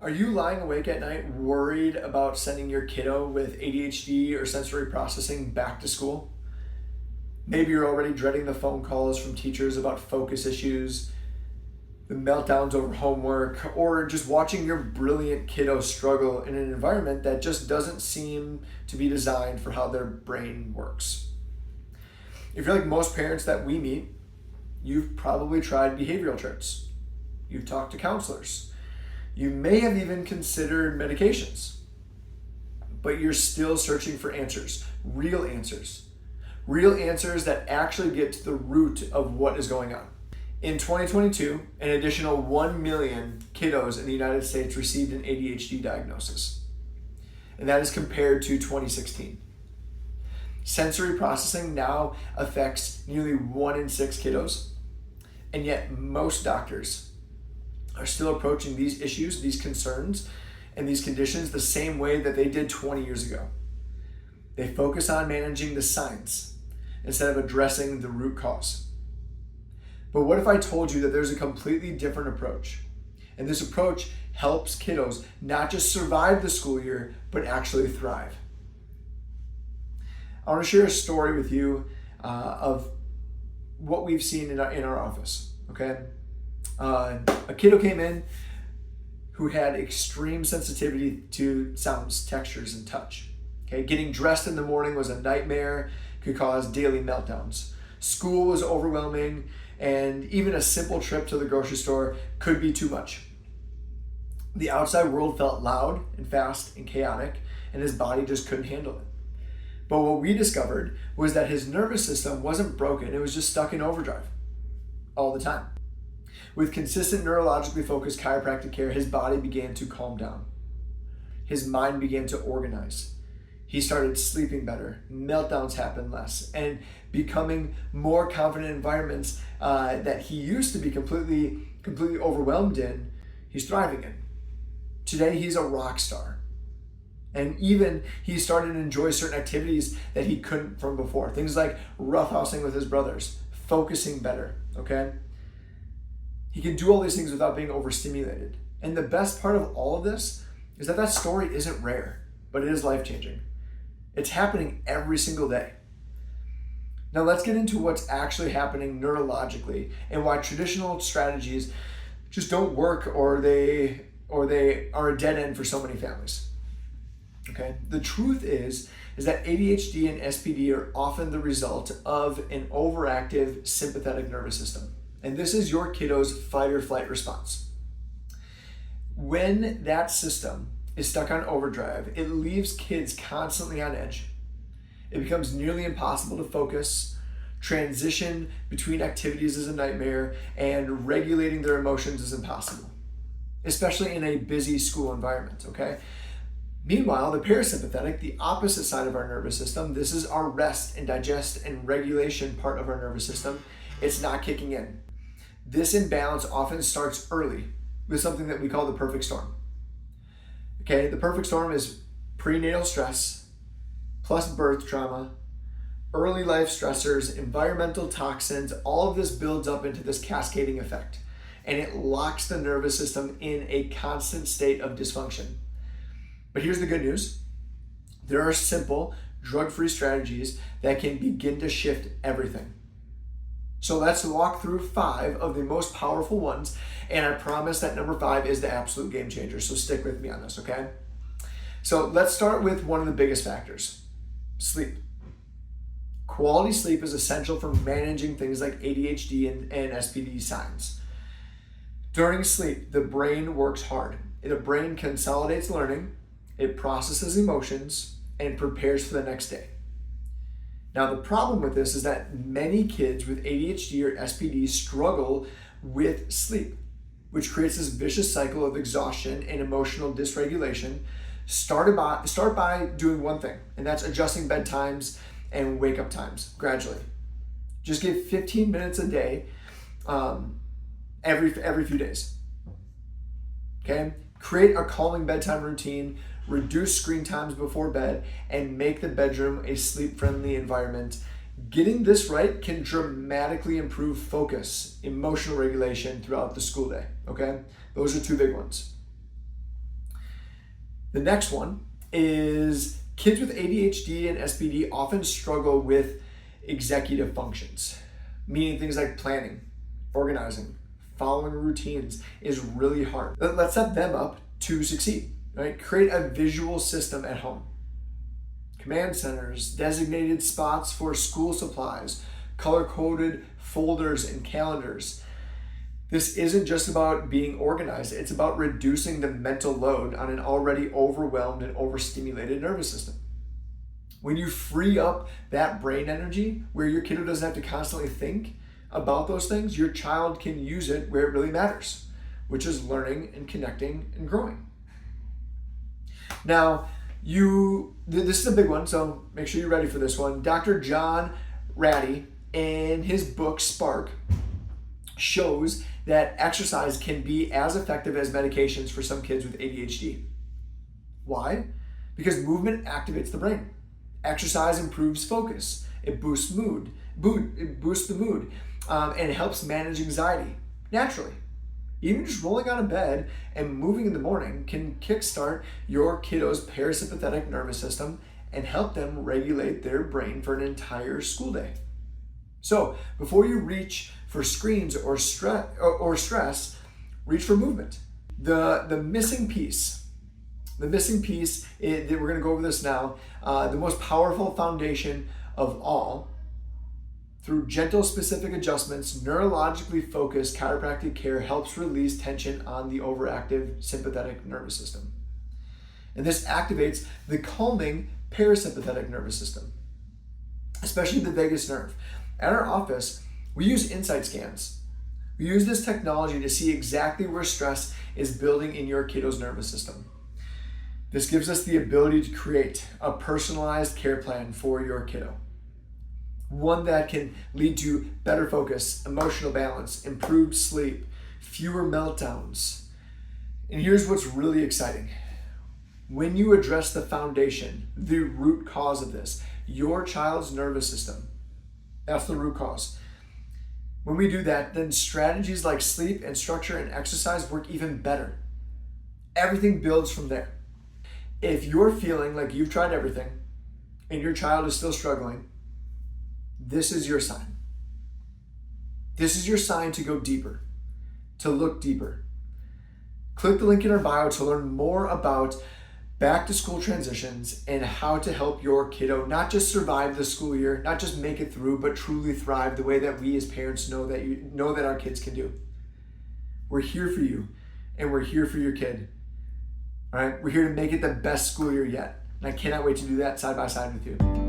Are you lying awake at night worried about sending your kiddo with ADHD or sensory processing back to school? Maybe you're already dreading the phone calls from teachers about focus issues, the meltdowns over homework, or just watching your brilliant kiddo struggle in an environment that just doesn't seem to be designed for how their brain works. If you're like most parents that we meet, you've probably tried behavioral traits. You've talked to counselors. You may have even considered medications, but you're still searching for answers, real answers that actually get to the root of what is going on. In 2022, an additional 1 million kiddos in the United States received an ADHD diagnosis, and that is compared to 2016. Sensory processing now affects nearly 1 in 6 kiddos, and yet most doctors are still approaching these issues, these concerns, and these conditions the same way that they did 20 years ago. They focus on managing the signs instead of addressing the root cause. But what if I told you that there's a completely different approach? And this approach helps kiddos not just survive the school year, but actually thrive. I want to share a story with you of what we've seen in our office, okay? A kiddo came in who had extreme sensitivity to sounds, textures, and touch. Okay, getting dressed in the morning was a nightmare, could cause daily meltdowns. School was overwhelming, and even a simple trip to the grocery store could be too much. The outside world felt loud and fast and chaotic, and his body just couldn't handle it. But what we discovered was that his nervous system wasn't broken, it was just stuck in overdrive all the time. With consistent neurologically focused chiropractic care, his body began to calm down. His mind began to organize. He started sleeping better, meltdowns happened less, and becoming more confident in environments that he used to be completely overwhelmed in, he's thriving in. Today, he's a rock star. And even he started to enjoy certain activities that he couldn't from before. Things like roughhousing with his brothers, focusing better, okay? He can do all these things without being overstimulated. And the best part of all of this is that story isn't rare, but it is life-changing. It's happening every single day. Now let's get into what's actually happening neurologically and why traditional strategies just don't work or they are a dead end for so many families. Okay? The truth is that ADHD and SPD are often the result of an overactive sympathetic nervous system. And this is your kiddo's fight or flight response. When that system is stuck on overdrive, it leaves kids constantly on edge. It becomes nearly impossible to focus, transition between activities is a nightmare, and regulating their emotions is impossible, especially in a busy school environment, okay? Meanwhile, the parasympathetic, the opposite side of our nervous system, this is our rest and digest and regulation part of our nervous system, it's not kicking in. This imbalance often starts early with something that we call the perfect storm. Okay, the perfect storm is prenatal stress, plus birth trauma, early life stressors, environmental toxins, all of this builds up into this cascading effect. And it locks the nervous system in a constant state of dysfunction. But here's the good news. There are simple, drug-free strategies that can begin to shift everything. So let's walk through 5 of the most powerful ones, and I promise that number 5 is the absolute game changer, so stick with me on this, okay? So let's start with one of the biggest factors, sleep. Quality sleep is essential for managing things like ADHD and SPD signs. During sleep, the brain works hard. The brain consolidates learning, it processes emotions, and prepares for the next day. Now, the problem with this is that many kids with ADHD or SPD struggle with sleep, which creates this vicious cycle of exhaustion and emotional dysregulation. Start by doing one thing, and that's adjusting bedtimes and wake up times gradually. Just give 15 minutes a day every few days. Okay? Create a calming bedtime routine, reduce screen times before bed, and make the bedroom a sleep-friendly environment. Getting this right can dramatically improve focus, emotional regulation throughout the school day, okay? Those are 2 big ones. The next one is kids with ADHD and SPD often struggle with executive functions, meaning things like planning, organizing, following routines is really hard. Let's set them up to succeed, right? Create a visual system at home. Command centers, designated spots for school supplies, color-coded folders and calendars. This isn't just about being organized, it's about reducing the mental load on an already overwhelmed and overstimulated nervous system. When you free up that brain energy where your kiddo doesn't have to constantly think about those things, your child can use it where it really matters, which is learning and connecting and growing. Now, this is a big one, so make sure you're ready for this one. Dr. John Ratty, in his book Spark, shows that exercise can be as effective as medications for some kids with ADHD. Why? Because movement activates the brain. Exercise improves focus. It boosts the mood, and it helps manage anxiety naturally. Even just rolling out of bed and moving in the morning can kickstart your kiddo's parasympathetic nervous system and help them regulate their brain for an entire school day. So before you reach for screens or stress, reach for movement. The missing piece that we're going to go over this now, the most powerful foundation of all. Through gentle, specific adjustments, neurologically focused chiropractic care helps release tension on the overactive sympathetic nervous system. And this activates the calming parasympathetic nervous system, especially the vagus nerve. At our office, we use insight scans. We use this technology to see exactly where stress is building in your kiddo's nervous system. This gives us the ability to create a personalized care plan for your kiddo. One that can lead to better focus, emotional balance, improved sleep, fewer meltdowns. And here's what's really exciting. When you address the foundation, the root cause of this, your child's nervous system, that's the root cause. When we do that, then strategies like sleep and structure and exercise work even better. Everything builds from there. If you're feeling like you've tried everything and your child is still struggling, this is your sign. This is your sign to go deeper, to look deeper. Click the link in our bio to learn more about back to school transitions and how to help your kiddo not just survive the school year, not just make it through, but truly thrive the way that we as parents know that our kids can do. We're here for you and we're here for your kid. All right, we're here to make it the best school year yet. And I cannot wait to do that side by side with you.